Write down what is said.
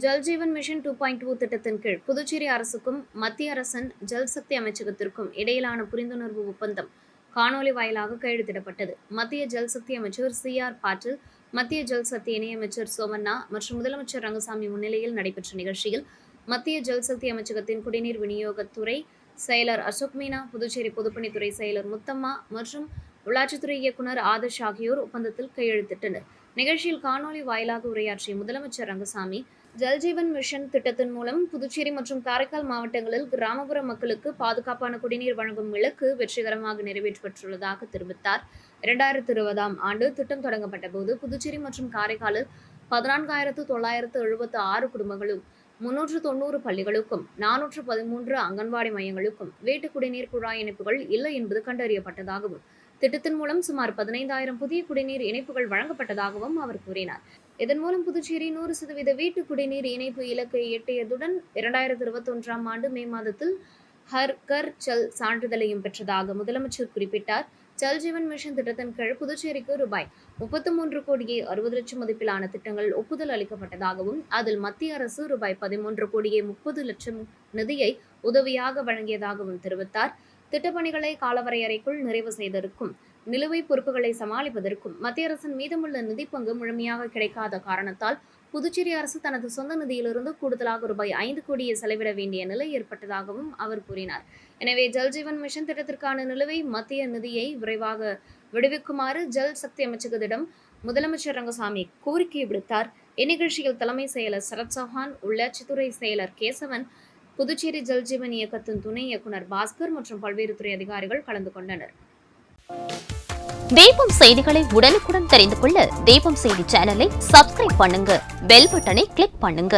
Jal Jeevan mission 2.2 திட்டத்தின் கீழ் புதுச்சேரி அரசுக்கும் மத்திய அரசின் ஜல்சக்தி அமைச்சகத்திற்கும் இடையிலான புரிந்துணர்வு ஒப்பந்தம் காணொலி வாயிலாக கையெழுத்திடப்பட்டது. மத்திய ஜல்சக்தி அமைச்சர் CR பாட்டீல், மத்திய ஜல்சக்தி இணையமைச்சர் சோமண்ணா மற்றும் முதலமைச்சர் ரங்கசாமி முன்னிலையில் நடைபெற்ற நிகழ்ச்சியில் மத்திய ஜல்சக்தி அமைச்சகத்தின் குடிநீர் விநியோகத்துறை செயலர் அசோக் மீனா, புதுச்சேரி பொதுப்பணித்துறை செயலர் முத்தம்மா மற்றும் உள்ளாட்சித்துறை இயக்குநர் ஆதர்ஷ் ஆகியோர் ஒப்பந்தத்தில் கையெழுத்திட்டனர். நிகழ்ச்சியில் காணொலி வாயிலாக உரையாற்றிய முதலமைச்சர் ரங்கசாமி, ஜல்ஜீவன் மிஷன் திட்டத்தின் மூலம் புதுச்சேரி மற்றும் காரைக்கால் மாவட்டங்களில் கிராமப்புற மக்களுக்கு பாதுகாப்பான குடிநீர் வழங்கும் இலக்கு வெற்றிகரமாக நிறைவேற்றப்பட்டுள்ளதாக தெரிவித்தார். 2020ஆம் ஆண்டு திட்டம் தொடங்கப்பட்ட போது புதுச்சேரி மற்றும் காரைக்காலில் 14,976 குடும்பங்களும் 390 பள்ளிகளுக்கும் 413 அங்கன்வாடி மையங்களுக்கும் வீட்டு குடிநீர் குழாய் இணைப்புகள் இல்லை என்பது கண்டறியப்பட்டதாகவும், திட்டத்தின் மூலம் சுமார் 15,000 புதிய குடிநீர் இணைப்புகள் வழங்கப்பட்டதாகவும் அவர் கூறினார். இதன் மூலம் புதுச்சேரி 100% வீட்டு குடிநீர் இணைப்பு இலக்கை எட்டியதுடன் 2021ஆம் ஆண்டு மே மாதத்தில் ஹர் கர் ஜல் சான்றிதழையும் பெற்றதாக முதலமைச்சர் குறிப்பிட்டார். ஜல்ஜீவன் மிஷன் திட்டத்தின் கீழ் புதுச்சேரிக்கு ரூபாய் 33,60,00,000 மதிப்பிலான திட்டங்கள் ஒப்புதல் அளிக்கப்பட்டதாகவும், அதில் மத்திய அரசு ரூபாய் 13,30,00,000 நிதியை உதவியாக வழங்கியதாகவும் தெரிவித்தார். திட்டப்பணிகளை காலவரையறைக்குள் நிறைவு செய்ததற்கும் நிலுவைப் பொறுப்புகளை சமாளிப்பதற்கும் மத்திய அரசின் மீதமுள்ள நிதி பங்கு முழுமையாக கிடைக்காத காரணத்தால் புதுச்சேரி அரசு தனது சொந்த நிதியிலிருந்து கூடுதலாக ரூபாய் 5 கோடியை செலவிட வேண்டிய நிலை ஏற்பட்டதாகவும் அவர் கூறினார். எனவே ஜல்ஜீவன் மிஷன் திட்டத்திற்கான நிலுவை மத்திய நிதியை விரைவாக விடுவிக்குமாறு ஜல் சக்தி அமைச்சகத்திடம் முதலமைச்சர் ரங்கசாமி கோரிக்கை விடுத்தார். இந்நிகழ்ச்சியில் தலைமை செயலர் சரத் சௌஹான், உள்ளாட்சித்துறை செயலர் கேசவன், புதுச்சேரி ஜல்ஜீவன் இயக்கத்தின் துணை இயக்குநர் பாஸ்கர் மற்றும் பல்வேறு துறை அதிகாரிகள் கலந்து கொண்டனர். தீபம் செய்திகளை உடனுக்குடன் தெரிந்து கொள்ள தீபம் செய்தி சேனலை சப்ஸ்கிரைப் பண்ணுங்க, பெல் பட்டனை கிளிக் பண்ணுங்க.